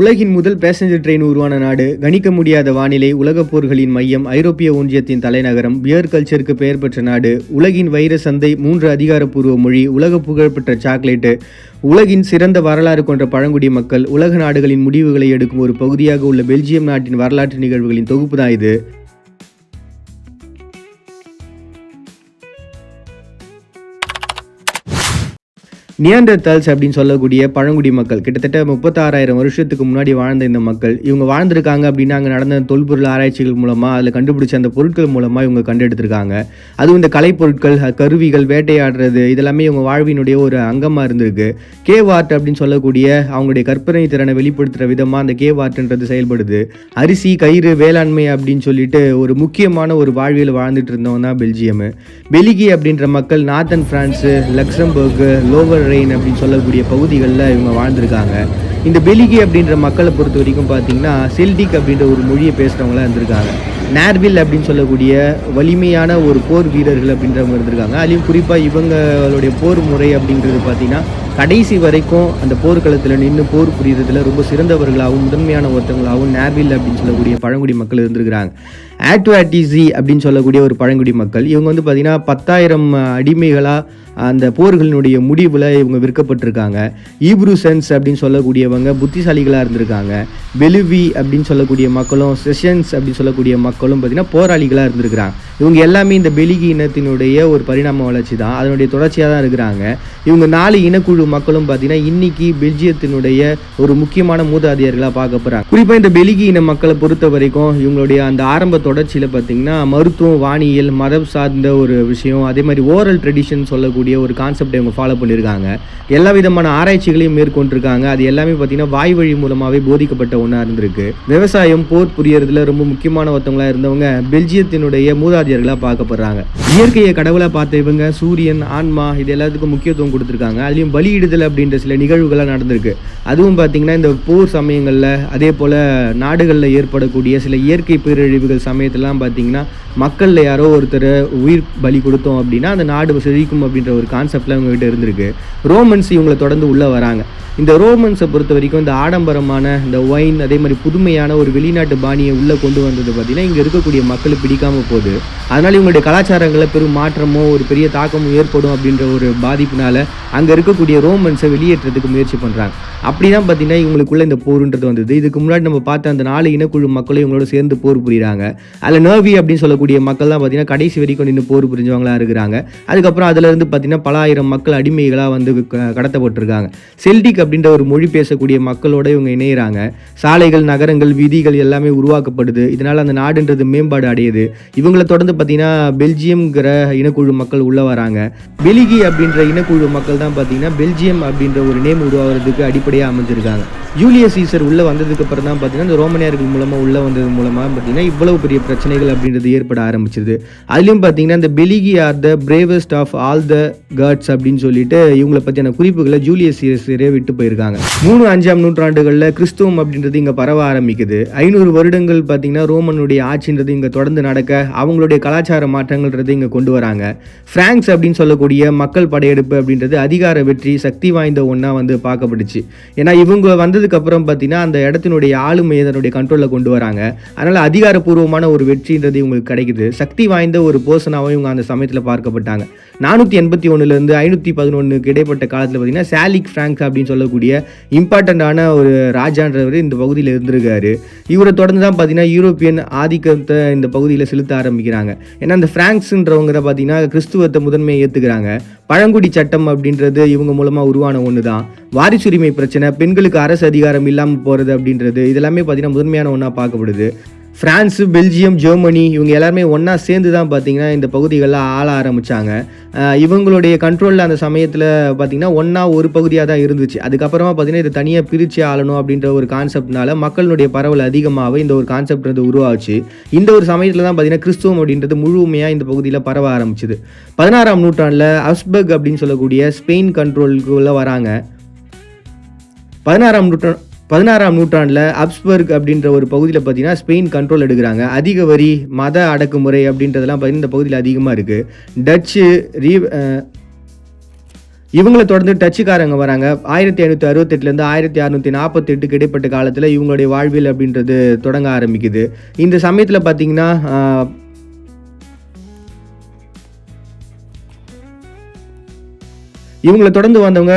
உலகின் முதல் passenger train உருவான நாடு, கணிக்க முடியாத வானிலை, உலகப் போர்களின் மையம், ஐரோப்பிய ஒன்றியத்தின் தலைநகரம், பியர் கல்ச்சருக்கு பெயர் பெற்ற நாடு, உலகின் வைர சந்தை, 3 அதிகாரப்பூர்வ மொழி, உலக புகழ்பெற்ற சாக்லேட்டு, உலகின் சிறந்த வரலாறு கொண்ட பழங்குடி மக்கள், உலக நாடுகளின் முடிவுகளை எடுக்கும் ஒரு பகுதியாக உள்ள பெல்ஜியம் நாட்டின் வரலாற்று நிகழ்வுகளின் தொகுப்பு தான் இது. நியாண்டர்தால்ஸ் அப்படின்னு சொல்லக்கூடிய பழங்குடி மக்கள் கிட்டத்தட்ட 36,000 வருஷத்துக்கு முன்னாடி வாழ்ந்த இந்த மக்கள் இவங்க வாழ்ந்திருக்காங்க அப்படின்னா அங்கே நடந்த தொல்பொருள் ஆராய்ச்சிகள் மூலமாக அதில் கண்டுபிடிச்ச அந்த பொருட்கள் மூலமாக இவங்க கண்டெடுத்திருக்காங்க. அதுவும் இந்த கலைப்பொருட்கள், கருவிகள், வேட்டையாடுறது இதெல்லாமே இவங்க வாழ்வினுடைய ஒரு அங்கமாக இருந்திருக்கு. கேவ் ஆர்ட் அப்படின்னு சொல்லக்கூடிய அவங்களுடைய கற்பனை திறனை வெளிப்படுத்துகிற விதமாக அந்த கேவ் ஆர்ட்ன்றது செயல்படுது. அரிசி, கயிறு, வேளாண்மை அப்படின்னு சொல்லிட்டு ஒரு முக்கியமான ஒரு வாழ்வியல் வாழ்ந்துட்டு இருந்தவங்க தான் பெல்ஜியம். பெலிகி அப்படின்ற மக்கள் northern France, Luxembourg, lower rain அப்படின்னு சொல்லக்கூடிய பகுதிகளில் இவங்க வாழ்ந்திருக்காங்க. இந்த பெலிகி அப்படின்ற மக்களை பொறுத்த வரைக்கும் பார்த்தீங்கன்னா செல்டிக் அப்படின்ற ஒரு மொழியை பேசுகிறவங்களாம் இருந்திருக்காங்க. நேர்வில் அப்படின்னு சொல்லக்கூடிய வலிமையான ஒரு போர் வீரர்கள் அப்படின்றவங்க இருந்திருக்காங்க. அதுலேயும் குறிப்பாக இவங்களுடைய போர் முறை அப்படின்றது பார்த்தீங்கன்னா கடைசி வரைக்கும் அந்த போர்க்களத்தில் நின்று போர் புரியுறதுல ரொம்ப சிறந்தவர்களாகவும் முதன்மையான ஒருத்தவங்களாகவும் நேர்வில் அப்படின்னு சொல்லக்கூடிய பழங்குடி மக்கள் இருந்திருக்கிறாங்க. ஆட்வாட்டிசி அப்படின்னு சொல்லக்கூடிய ஒரு பழங்குடி மக்கள் இவங்க வந்து பார்த்தீங்கன்னா 10,000 அடிமைகளாக அந்த போர்களினுடைய முடிவில் இவங்க விற்கப்பட்டிருக்காங்க. ஈப்ரூசன்ஸ் அப்படின்னு சொல்லக்கூடியவங்க புத்திசாலிகளாக இருந்திருக்காங்க. பெலுவி அப்படின்னு சொல்லக்கூடிய மக்களும், செஷன்ஸ் அப்படின்னு சொல்லக்கூடிய மக்களும் பார்த்திங்கன்னா போராளிகளாக இருந்திருக்கிறாங்க. இவங்க எல்லாமே இந்த பெலிகி இனத்தினுடைய ஒரு பரிணாம வளர்ச்சி தான், அதனுடைய தொடர்ச்சியாக தான் இருக்கிறாங்க. இவங்க 4 இனக்குழு மக்களும் பார்த்திங்கன்னா இன்னைக்கு பெல்ஜியத்தினுடைய ஒரு முக்கியமான மூதாதையர்களாக பார்க்க போகிறாங்க. குறிப்பாக இந்த பெலிகி இன மக்களை பொறுத்த வரைக்கும் இவங்களுடைய அந்த ஆரம்ப தொடர்ச்சியில் பார்த்திங்கன்னா மருத்துவம், வானியல், மதம் சார்ந்த ஒரு விஷயம், அதே மாதிரி ஓரல் ட்ரெடிஷன் சொல்லக்கூடிய ஒரு கான்செப்டை இவங்க ஃபாலோ பண்ணியிருக்காங்க. எல்லா விதமான ஆராய்ச்சிகளையும் மேற்கொண்டிருக்காங்க. அது எல்லாமே பார்த்தீங்கன்னா வாய் வழி மூலமாகவே போதிக்கப்பட்ட ஒன்றா இருந்திருக்கு. விவசாயம், போர் புரியறதுல ரொம்ப முக்கியமான ஒருத்தவங்களா இருந்தவங்க பெல்ஜியத்தினுடைய மூதாதையர்களாக பார்க்கப்படுறாங்க. இயற்கையை கடவுளாக பார்த்த இவங்க சூரியன், ஆன்மா இது எல்லாத்துக்கும் முக்கியத்துவம் கொடுத்துருக்காங்க. அதுலேயும் பலியிடுதல் அப்படின்ற சில நிகழ்வுகளாக நடந்திருக்கு. அதுவும் பார்த்தீங்கன்னா இந்த போர் சமயங்களில், அதே போல் நாடுகளில் ஏற்படக்கூடிய சில இயற்கை பேரழிவுகள் சமயத்திலாம் பார்த்தீங்கன்னா மக்களில் யாரோ ஒருத்தர் உயிர் பலி கொடுத்தோம் அப்படின்னா அந்த நாடு செழிக்கும் அப்படின்ற ஒரு கான்செப்ட்லாம் இவங்ககிட்ட இருந்திருக்கு. ரோமன்ஸ் இவங்களை தொடர்ந்து உள்ளே வராங்க. இந்த ரோமன்ஸை பொறுத்த வரைக்கும் இந்த ஆடம்பரமான இந்த ஒயின், அதே மாதிரி புதுமையான ஒரு வெளிநாட்டு பாணியை உள்ளே கொண்டு வந்தது பார்த்திங்கன்னா இங்கே இருக்கக்கூடிய மக்களுக்கு பிடிக்காமல் போகுது. அதனால் இவங்களுடைய கலாச்சாரங்களில் பெரும் மாற்றமோ ஒரு பெரிய தாக்கமும் ஏற்படும் அப்படின்ற ஒரு பாதிப்புனால அங்கே இருக்கக்கூடிய ரோமன்ஸை வெளியேற்றதுக்கு முயற்சி பண்ணுறாங்க. அப்படி தான் பார்த்திங்கன்னா இவங்களுக்குள்ள இந்த போருன்றது வந்தது. இதுக்கு முன்னாடி நம்ம பார்த்த அந்த 4 இனக்குழு மக்களும் இவங்களோட சேர்ந்து போர் புரிகிறாங்க. அதில் நர்வி அப்படின்னு சொல்லக்கூடிய மக்கள் தான் பார்த்திங்கன்னா கடைசி வரைக்கும் நின்று போர் புரிஞ்சவங்களாக இருக்கிறாங்க. அதுக்கப்புறம் அதிலிருந்து பார்த்திங்கன்னா பல ஆயிரம் மக்கள் அடிமைகளாக வந்து கடத்தப்பட்டிருக்காங்க. செல்டிக் அப்படின்ற ஒரு மொழி பேசக்கூடிய மக்களோட இவங்க இணையிறாங்க. சாலைகள், நகரங்கள், வீதிகள் எல்லாமே உருவாக்கப்படுது. இதனால் அந்த நாடுன்றது மேம்பாடு அடையுது. இவங்களை தொடர்ந்து பார்த்தீங்கன்னா பெல்ஜியம்ங்கிற இனக்குழு மக்கள் உள்ளே வராங்க. பெலிகி அப்படின்ற இனக்குழு மக்கள் தான் பார்த்தீங்கன்னா பெல்ஜியம் அப்படின்ற ஒரு நேம் உருவாகிறதுக்கு அடிப்படையாக அமைஞ்சிருக்காங்க. ஜூலியஸ் சீசர் உள்ளே வந்ததுக்கு அப்புறம் தான் பார்த்தீங்கன்னா இந்த ரோமனியர்கள் மூலமாக உள்ளே வந்தது மூலமாக பார்த்தீங்கன்னா இவ்வளவு பெரிய பிரச்சனைகள் அப்படின்றது ஏற்பட ஆரம்பிச்சிது. அதுலேயும் பார்த்தீங்கன்னா இந்த Belgae are the bravest of all the gods அப்படின்னு சொல்லிட்டு இவங்களை பற்றியான குறிப்புகளை ஜூலியஸ் சீசரே விட்டு போயிருக்காங்க. 3-5ஆம் நூற்றாண்டுகளில் கிறிஸ்துவம் அப்படின்றது இங்கே பரவ ஆரம்பிக்குது. 500 வருடங்கள் பார்த்தீங்கன்னா ரோமனுடைய ஆட்சின்றது இங்கே தொடர்ந்து நடக்க அவங்களுடைய கலாச்சார மாற்றங்கள்ன்றது இங்கே கொண்டு வராங்க. பிராங்க்ஸ் அப்படின்னு சொல்லக்கூடிய மக்கள் படையெடுப்பு அப்படின்றது அதிகார வெற்றி, சக்தி வாய்ந்த ஒன்றா வந்து பார்க்கப்பட்டுச்சு. ஏன்னா இவங்க வந்ததுக்கு அப்புறம் பார்த்தீங்கன்னா அந்த இடத்தினுடைய ஆளுமையை தன்னுடைய கண்ட்ரோலில் கொண்டு வராங்க. அதனால் அதிகாரப்பூர்வமான ஒரு வெற்றின்றது இவங்களுக்கு கிடைக்குது. சக்தி வாய்ந்த ஒரு பர்சனாகவும் இவங்க அந்த சமயத்தில் பார்க்கப்பட்டாங்க. 481 511 இடைப்பட்ட காலத்தில் பார்த்தீங்கன்னா சாலிக் பிராங்க் அப்படின்னு சொல்லக்கூடிய இம்பார்ட்டண்டான ஒரு ராஜான்றவர் இந்த பகுதியில் இருந்திருக்காரு. இவரை தொடர்ந்து தான் பார்த்தீங்கன்னா யூரோப்பியன் ஆதிக்கத்தை இந்த பகுதியில் செலுத்த ஆரம்பிக்கிறாங்க. ஏன்னா இந்த பிராங்க்ஸ்ன்றவங்க தான் பார்த்தீங்கன்னா கிறிஸ்துவத்தை முதன்மையை ஏற்றுக்கிறாங்க. பழங்குடி சட்டம் அப்படின்றது இவங்க மூலமாக உருவான ஒன்று தான். வாரிசுரிமை பிரச்சனை, பெண்களுக்கு அரசு அதிகாரம் இல்லாமல் போகிறது அப்படின்றது இதெல்லாமே பார்த்தீங்கன்னா முதன்மையான ஒன்றா பார்க்கப்படுது. பிரான்ஸு, பெல்ஜியம், ஜெர்மனி இவங்க எல்லாருமே ஒன்றா சேர்ந்து தான் பார்த்திங்கன்னா இந்த பகுதிகளில் ஆள ஆரம்பித்தாங்க. இவங்களுடைய கண்ட்ரோலில் அந்த சமயத்தில் பார்த்திங்கன்னா ஒன்றா ஒரு பகுதியாக தான் இருந்துச்சு. அதுக்கப்புறமா பார்த்திங்கன்னா இதை தனியாக பிரித்து ஆளணும் அப்படின்ற ஒரு கான்செப்ட்னால மக்களுடைய பரவல் அதிகமாகவே இந்த ஒரு கான்செப்ட் வந்து உருவாச்சு. இந்த ஒரு சமயத்தில் தான் பார்த்திங்கன்னா கிறிஸ்துவம் அப்படின்றது முழுமையாக இந்த பகுதியில் பரவ ஆரம்பிச்சுது. 16ஆம் நூற்றாண்டில் ஹப்ஸ்பர்க் அப்படின்னு சொல்லக்கூடிய ஸ்பெயின் கண்ட்ரோலுக்குள்ளே வராங்க. 16ஆம் நூற்றாண்டில் ஹப்ஸ்பர்க் அப்படின்ற ஒரு பகுதியில் பார்த்தீங்கன்னா ஸ்பெயின் கண்ட்ரோல் எடுக்கிறாங்க. அதிக வரி, மத அடக்குமுறை அப்படின்றதெல்லாம் பார்த்தீங்கன்னா இந்த பகுதியில் அதிகமாக இருக்குது. இவங்களை தொடர்ந்து டச்சுக்காரங்க வராங்க. 1568லேருந்து 1648க்கு இடைப்பட்ட காலத்தில் இவங்களுடைய வாழ்வியல் அப்படின்றது தொடங்க ஆரம்பிக்குது. இந்த சமயத்தில் பார்த்தீங்கன்னா இவங்களை தொடர்ந்து வந்தவங்க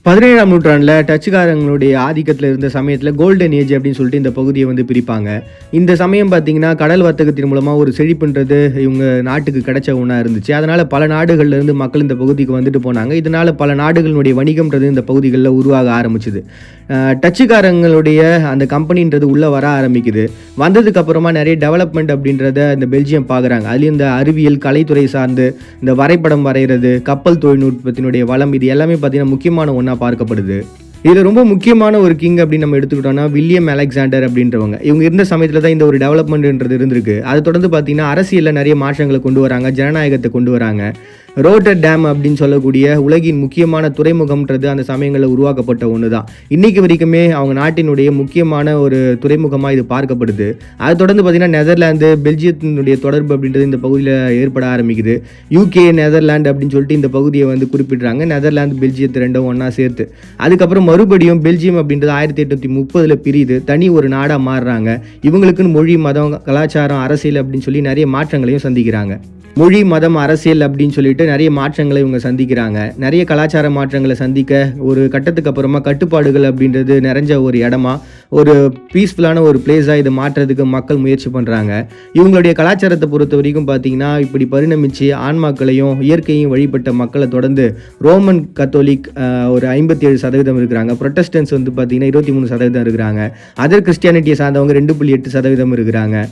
17ஆம் நூற்றாண்டில் டச்சுக்காரங்களுடைய ஆதிக்கத்தில் இருந்த சமயத்தில் கோல்டன் ஏஜ் அப்படின்னு சொல்லிட்டு இந்த பகுதியை வந்து பிரிப்பாங்க. இந்த சமயம் பார்த்தீங்கன்னா கடல் வர்த்தகத்தின் மூலமாக ஒரு செழிப்புன்றது இவங்க நாட்டுக்கு கிடைச்ச ஒன்றா இருந்துச்சு. அதனால் பல நாடுகள்லேருந்து மக்கள் இந்த பகுதிக்கு வந்துட்டு போனாங்க. இதனால் பல நாடுகளுடைய வணிகம்ன்றது இந்த பகுதிகளில் உருவாக ஆரம்பிச்சுது. டச்சுக்காரங்களுடைய அந்த கம்பெனின்றது உள்ளே வர ஆரம்பிக்குது. வந்ததுக்கு அப்புறமா நிறைய டெவலப்மெண்ட் அப்படின்றத இந்த பெல்ஜியம் பார்க்குறாங்க. அதுலேயும் இந்த அறிவியல் கலைத்துறை சார்ந்து இந்த வரைபடம் வரைகிறது, கப்பல் தொழில்நுட்பத்தினுடைய வளம், இது எல்லாமே பார்த்தீங்கன்னா முக்கியமான ஒன்றா பார்க்கப்படுது. இதில் ரொம்ப முக்கியமான ஒரு கிங் அப்படின்னு நம்ம எடுத்துக்கிட்டோம்னா வில்லியம் அலெக்சாண்டர் அப்படின்றவங்க. இவங்க இருந்த சமயத்தில் தான் இந்த ஒரு டெவலப்மெண்ட்ன்றது இருந்திருக்கு. அதை தொடர்ந்து பார்த்தீங்கன்னா அரசியலில் நிறைய மாற்றங்களை கொண்டு வராங்க, ஜனநாயகத்தை கொண்டு வராங்க. ரோட்டர்டாம் அப்படின்னு சொல்லக்கூடிய உலகின் முக்கியமான துறைமுகம்ன்றது அந்த சமயங்களில் உருவாக்கப்பட்ட ஒன்று தான். இன்றைக்கு வரைக்குமே அவங்க நாட்டினுடைய முக்கியமான ஒரு துறைமுகமாக இது பார்க்கப்படுது. அதை தொடர்ந்து பார்த்திங்கன்னா நெதர்லாந்து பெல்ஜியத்தினுடைய தொடர்பு அப்படின்றது இந்த பகுதியில் ஏற்பட ஆரம்பிக்குது. யூகே நெதர்லாந்து அப்படின்னு சொல்லிட்டு இந்த பகுதியை வந்து குறிப்பிட்றாங்க. நெதர்லாந்து பெல்ஜியத்தை ரெண்டும் ஒன்றா சேர்த்து. அதுக்கப்புறம் மறுபடியும் பெல்ஜியம் அப்படின்றது 1830 பிரியுது. தனி ஒரு நாடாக மாறுறாங்க. இவங்களுக்குன்னு மொழி, மதம், கலாச்சாரம், அரசியல் அப்படின்னு சொல்லி நிறைய மாற்றங்களையும் சந்திக்கிறாங்க. மொழி, மதம், அரசியல் அப்படின்னு சொல்லிட்டு நிறைய மாற்றங்களை இவங்க சந்திக்கிறாங்க. நிறைய கலாச்சார மாற்றங்களை சந்திக்க ஒரு கட்டத்துக்கு அப்புறமா கட்டுப்பாடுகள் அப்படின்றது நிறைஞ்ச ஒரு இடமா, ஒரு பீஸ்ஃபுல்லான ஒரு பிளேஸாக இதை மாற்றுறதுக்கு மக்கள் முயற்சி பண்ணுறாங்க. இவங்களுடைய கலாச்சாரத்தை பொறுத்த வரைக்கும் பார்த்தீங்கன்னா இப்படி பரிணமிச்சு ஆன்மாக்களையும் இயற்கையும் வழிபட்ட மக்களை தொடர்ந்து ரோமன் கத்தோலிக் ஒரு 57% இருக்கிறாங்க. புரொட்டஸ்டன்ஸ் வந்து பார்த்தீங்கன்னா 23% இருக்கிறாங்க. அதர் கிறிஸ்டியானிட்டியை சார்ந்தவங்க 2.8% இருக்கிறாங்க.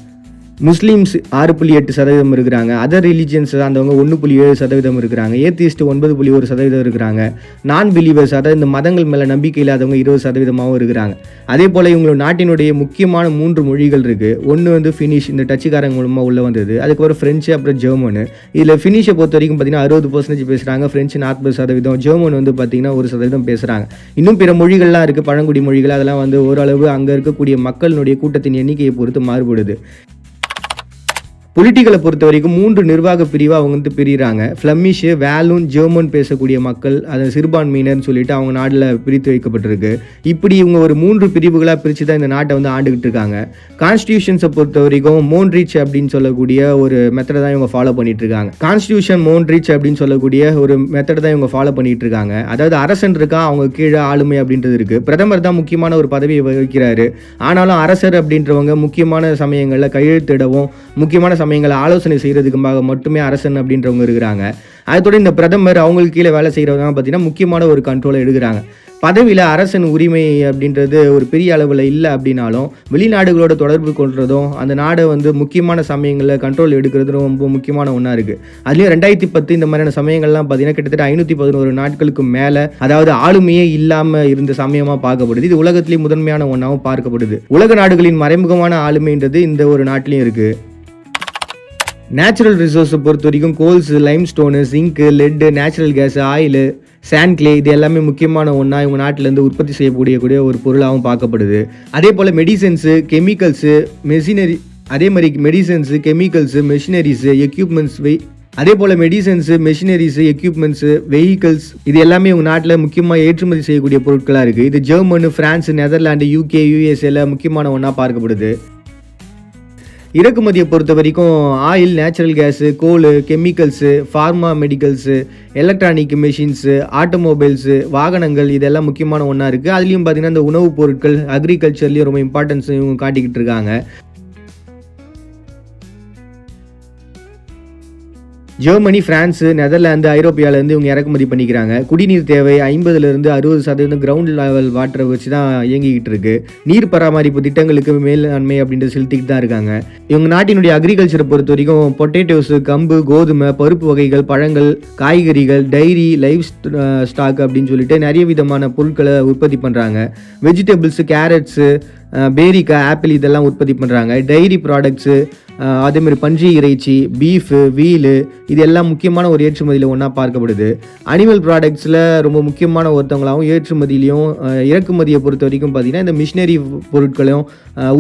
முஸ்லீம்ஸ் 6.8% இருக்கிறாங்க. அதர் ரிலீஜியன்ஸ் சார்ந்தவங்க 1.7% இருக்கிறாங்க. ஏத்திஸ்ட் 9.1% இருக்கிறாங்க. நான் பிலீவர்ஸ், அதாவது இந்த மதங்கள் மேலே நம்பிக்கை இல்லாதவங்க 20%ஆகவும் இருக்கிறாங்க. அதே போல் இவங்களோட நாட்டினுடைய முக்கியமான 3 மொழிகள் இருக்குது. ஒன்று வந்து ஃபினிஷ், இந்த டச்சுக்காரங்க மூலமாக உள்ளே வந்தது. அதுக்கப்புறம் ஃப்ரெஞ்சு, அப்புறம் ஜெர்மனு. இதில் ஃபினிஷை பொறுத்த வரைக்கும் பார்த்தீங்கன்னா 60% பேசுகிறாங்க. ஃப்ரெஞ்சு 40%, ஜெர்மன் வந்து பார்த்தீங்கன்னா 1% பேசுகிறாங்க. இன்னும் பிற மொழிகள்லாம் இருக்குது, பழங்குடி மொழிகள். அதெல்லாம் வந்து ஓரளவு அங்கே இருக்கக்கூடிய மக்களினுடைய கூட்டத்தின் எண்ணிக்கையை பொறுத்து மாறுபடுது. பொலிட்டிக்கலை பொறுத்த வரைக்கும் 3 நிர்வாக பிரிவாக அவங்க வந்து பிரிகிறாங்க. ஃப்ளமிஷு, வேலூன், ஜெர்மன் பேசக்கூடிய மக்கள், அதை சிறுபான்மையினர்னு சொல்லிட்டு அவங்க நாட்டில் பிரித்து வைக்கப்பட்டிருக்கு. இப்படி இவங்க ஒரு 3 பிரிவுகளாக பிரித்து தான் இந்த நாட்டை வந்து ஆண்டுகிட்டு இருக்காங்க. கான்ஸ்டியூஷன்ஸை பொறுத்த வரைக்கும் மோன்ட்ரிச் அப்படின்னு சொல்லக்கூடிய ஒரு மெத்தடை தான் இவங்க ஃபாலோ பண்ணிட்டு இருக்காங்க. கான்ஸ்டியூஷன் மோன்ட்ரிச் அப்படின்னு சொல்லக்கூடிய ஒரு மெத்தடை தான் இவங்க ஃபாலோ பண்ணிட்டு இருக்காங்க. அதாவது அரசன் இருக்கா, அவங்க கீழே ஆளுமை அப்படின்றது இருக்கு. பிரதமர் தான் முக்கியமான ஒரு பதவியை வகிக்கிறாரு. ஆனாலும் அரசர் அப்படின்றவங்க முக்கியமான சமயங்களில் கையெழுத்திடவும், முக்கியமான சமயங்களை ஆலோசனை செய்கிறதுக்குமாக மட்டுமே அரசன் அப்படின்றவங்க இருக்கிறாங்க. அதோட இந்த பிரதமர் அவங்களுக்கு கீழே வேலை செய்கிறவங்க பார்த்தீங்கன்னா முக்கியமான ஒரு கண்ட்ரோலை எடுக்கிறாங்க. பதவியில் அரசன் உரிமை அப்படின்றது ஒரு பெரிய அளவில் இல்லை அப்படின்னாலும் வெளிநாடுகளோட தொடர்பு கொள்றதும் அந்த நாடை வந்து முக்கியமான சமயங்களில் கண்ட்ரோல் எடுக்கிறதும் ரொம்ப முக்கியமான ஒன்றா இருக்குது. அதுலேயும் 2010 இந்த மாதிரியான சமயங்கள்லாம் பார்த்தீங்கன்னா கிட்டத்தட்ட 511 நாட்களுக்கு மேலே, அதாவது ஆளுமையே இல்லாமல் இருந்த சமயமாக பார்க்கப்படுது. இது உலகத்திலேயே முதன்மையான ஒன்றாகவும் பார்க்கப்படுது. உலக நாடுகளின் மறைமுகமான ஆளுமைன்றது இந்த ஒரு நாட்டிலையும் இருக்குது. நேச்சுரல் ரிசோர்ஸை பொறுத்த வரைக்கும் coals, limestone, zinc, lead, natural gas, oil, sand clay, இது எல்லாமே முக்கியமான ஒன்றா இவங்க நாட்டிலேருந்து உற்பத்தி செய்யக்கூடிய ஒரு பொருளாகவும் பார்க்கப்படுது. அதே போல் medicines, chemicals, machineries, equipments, vehicles, இது எல்லாமே இவங்க நாட்டில் முக்கியமாக ஏற்றுமதி செய்யக்கூடிய பொருட்களாக இருக்குது. இது ஜெர்மனு, பிரான்ஸ், நெதர்லாண்டு, யூகே, யூஎஸ்ஏல முக்கியமான ஒன்றா பார்க்கப்படுது. இறக்குமதியை பொறுத்த வரைக்கும் oil, natural gas, coal, chemicals, pharma medicals, electronic machines, automobiles, வாகனங்கள், இதெல்லாம் முக்கியமான ஒன்றா இருக்குது. அதுலேயும் பார்த்திங்கன்னா இந்த உணவுப் பொருட்கள், அக்ரிகல்ச்சர்லேயும் ரொம்ப இம்பார்ட்டன்ஸ் இவங்க காட்டிக்கிட்டு இருக்காங்க. ஜெர்மனி, பிரான்ஸு, நெதர்லாந்து, ஐரோப்பியாவிலேருந்து இவங்க இறக்குமதி பண்ணிக்கிறாங்க. குடிநீர் தேவை 50% 60% கிரவுண்ட் லெவல் வாட்டரை வச்சு தான் இயங்கிக்கிட்டு இருக்கு. நீர் பராமரிப்பு திட்டங்களுக்கு மேலாண்மை அப்படின்றது செலுத்திக்கிட்டு தான் இருக்காங்க. இவங்க நாட்டினுடைய அக்ரிகல்ச்சரை பொறுத்த வரைக்கும் பொட்டேட்டோஸு, கம்பு, கோதுமை, பருப்பு வகைகள், பழங்கள், காய்கறிகள், டைரி, லைவ் ஸ்டாக் அப்படின்னு சொல்லிட்டு நிறைய விதமான பொருட்களை உற்பத்தி பண்ணுறாங்க. வெஜிடபிள்ஸு, கேரட்ஸு, பேரிக்காய், ஆப்பிள், இதெல்லாம் உற்பத்தி பண்ணுறாங்க. டைரி ப்ராடக்ட்ஸு, அதேமாதிரி பன்றி இறைச்சி, பீஃபு, வீலு, இது எல்லாம் முக்கியமான ஒரு ஏற்றுமதியில் ஒன்றா பார்க்கப்படுது. அனிமல் ப்ராடக்ட்ஸில் ரொம்ப முக்கியமான ஒருத்தவங்களாகவும் ஏற்றுமதியிலையும் இறக்குமதியை பொறுத்த வரைக்கும் பார்த்திங்கன்னா இந்த மிஷினரி பொருட்களையும்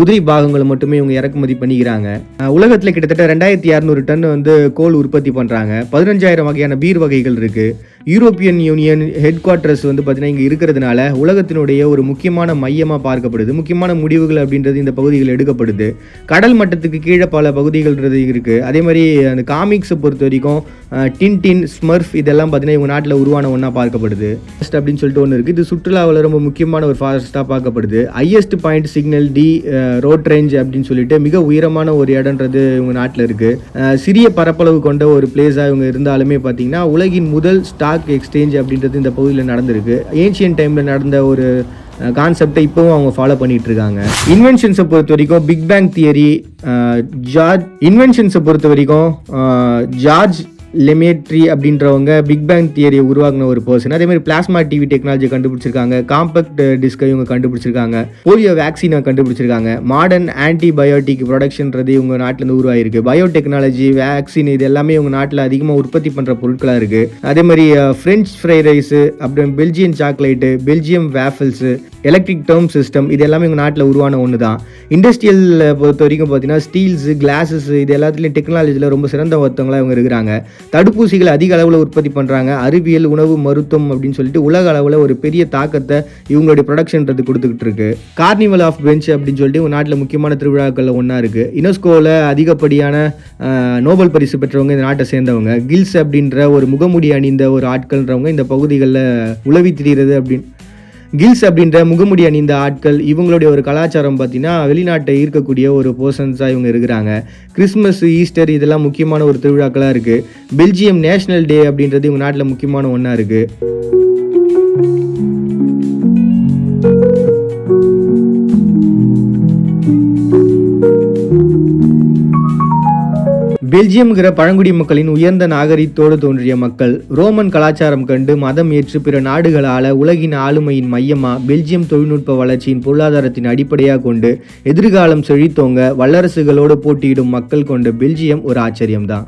உதிரி பாகங்களை மட்டுமே இவங்க இறக்குமதி பண்ணிக்கிறாங்க. உலகத்தில் கிட்டத்தட்ட 2200 டன் வந்து கோல் உற்பத்தி பண்ணுறாங்க. 15,000 வகையான பீர் வகைகள் இருக்குது. யூரோப்பியன் யூனியன் ஹெட் குவார்ட்டர்ஸ் வந்து பார்த்தீங்கன்னா இங்கே இருக்கிறதுனால உலகத்தினுடைய ஒரு முக்கியமான மையமாக பார்க்கப்படுது. முக்கியமான முடிவுகள் அப்படின்றது இந்த பகுதிகள் எடுக்கப்படுது. கடல் மட்டத்துக்கு கீழே பல பகுதிகள்ன்றது இருக்குது. அதே மாதிரி அந்த காமிக்ஸை பொறுத்த வரைக்கும் டின்டின், ஸ்மர்ஃப் இதெல்லாம் பார்த்தீங்கன்னா இவங்க நாட்டில் உருவான ஒன்றா பார்க்கப்படுது. ஃபாரஸ்ட் அப்படின்னு சொல்லிட்டு ஒன்று இருக்குது. இது சுற்றுலாவில் ரொம்ப முக்கியமான ஒரு ஃபாரஸ்ட்டாக பார்க்கப்படுது. ஹையஸ்ட் பாயிண்ட் சிக்னல் டி ரோட் ரேஞ்ச் அப்படின்னு சொல்லிட்டு மிக உயரமான ஒரு இடம்ன்றது இவங்க நாட்டில் இருக்குது. சிறிய பரப்பளவு கொண்ட ஒரு பிளேஸாக இவங்க இருந்தாலுமே பார்த்தீங்கன்னா உலகின் முதல் ஸ்டாக் எக்ஸ்சேஞ்ச் அப்படின்றது இந்த பகுதியில் நடந்திருக்கு. ஏன்ஷியன் டைமில் நடந்த ஒரு கான்செப்டை இப்போவும் அவங்க ஃபாலோ பண்ணிட்டு இருக்காங்க. இன்வென்ஷன்ஸை பொறுத்த வரைக்கும் பிக் பேங் தியரி, ஜார்ஜ் லெமேட்ரி அப்படின்றவங்க பிக் பேங் தியரியை உருவாக்கின ஒரு பர்சன். அதே மாதிரி பிளாஸ்மா டிவி டெக்னாலஜி கண்டுபிடிச்சிருக்காங்க. காம்பேக்ட் டிஸ்கை இவங்க கண்டுபிடிச்சிருக்காங்க. போலியோ வேக்சினை கண்டுபிடிச்சிருக்காங்க. மாடர்ன் ஆன்டிபயோட்டிக் ப்ரொடக்ஷன்றது இவங்க நாட்டிலேருந்து உருவாயிருக்கு. பயோடெக்னாலஜி, வேக்சின் இது எல்லாமே இவங்க நாட்டில் அதிகமாக உற்பத்தி பண்ணுற பொருட்களாக இருக்குது. அதே மாதிரி ஃப்ரெஞ்ச் ஃப்ரை ரைஸு, அப்புறம் Belgian chocolate, Belgium waffles, electric term system இது எல்லாமே இவங்க நாட்டில் உருவான ஒன்று தான். இண்டஸ்ட்ரியல் பொறுத்த வரைக்கும் பார்த்தீங்கன்னா ஸ்டீல்ஸு, கிளாஸஸ் இது எல்லாத்துலேயும் டெக்னாலஜியில் ரொம்ப சிறந்த ஒருத்தவங்களாக இவங்க இருக்கிறாங்க. தடுப்பூசிகள் அதிக அளவில் உற்பத்தி பண்ணுறாங்க. அறிவியல், உணவு, மருத்துவம் அப்படின்னு சொல்லிட்டு உலக அளவில் ஒரு பெரிய தாக்கத்தை இவங்களுடைய ப்ரொடக்ஷன்றது கொடுத்துக்கிட்டு இருக்கு. கார்னிவல் ஆஃப் பெஞ்ச் அப்படின்னு சொல்லிட்டு இவங்க நாட்டில் முக்கியமான திருவிழாக்களில் ஒன்றா இருக்குது. யுனெஸ்கோவில் அதிகப்படியான நோபல் பரிசு பெற்றவங்க இந்த நாட்டை சேர்ந்தவங்க. கில்ஸ் அப்படின்ற ஒரு முகமுடி அணிந்த ஒரு ஆட்கள்ன்றவங்க இந்த பகுதிகளில் உளவி திரிகிறது கில்ஸ் அப்படின்ற முகமுடி அணிந்த ஆட்கள் இவங்களுடைய ஒரு கலாச்சாரம் பார்த்தீங்கன்னா வெளிநாட்டை ஈர்க்கக்கூடிய ஒரு பர்சன்ஸாக இவங்க இருக்கிறாங்க. கிறிஸ்மஸ், ஈஸ்டர் இதெல்லாம் முக்கியமான ஒரு திருவிழாக்களாக இருக்குது. பெல்ஜியம் நேஷனல் டே அப்படின்றது இவங்க நாட்டில் முக்கியமான ஒன்றா இருக்குது. பெல்ஜியம்ங்கிற பழங்குடி மக்களின் உயர்ந்த நாகரிகத்தோடு தோன்றிய மக்கள் ரோமன் கலாச்சாரம் கண்டு மதம் ஏற்று பிற நாடுகளால் உலகின் ஆளுமையின் மையமாக பெல்ஜியம் தொழில்நுட்ப வளர்ச்சியின் பொருளாதாரத்தின் அடிப்படையாக கொண்டு எதிர்காலம் செழித்தோங்க வல்லரசுகளோடு போட்டியிடும் மக்கள் கொண்ட பெல்ஜியம் ஒரு ஆச்சரியம்தான்.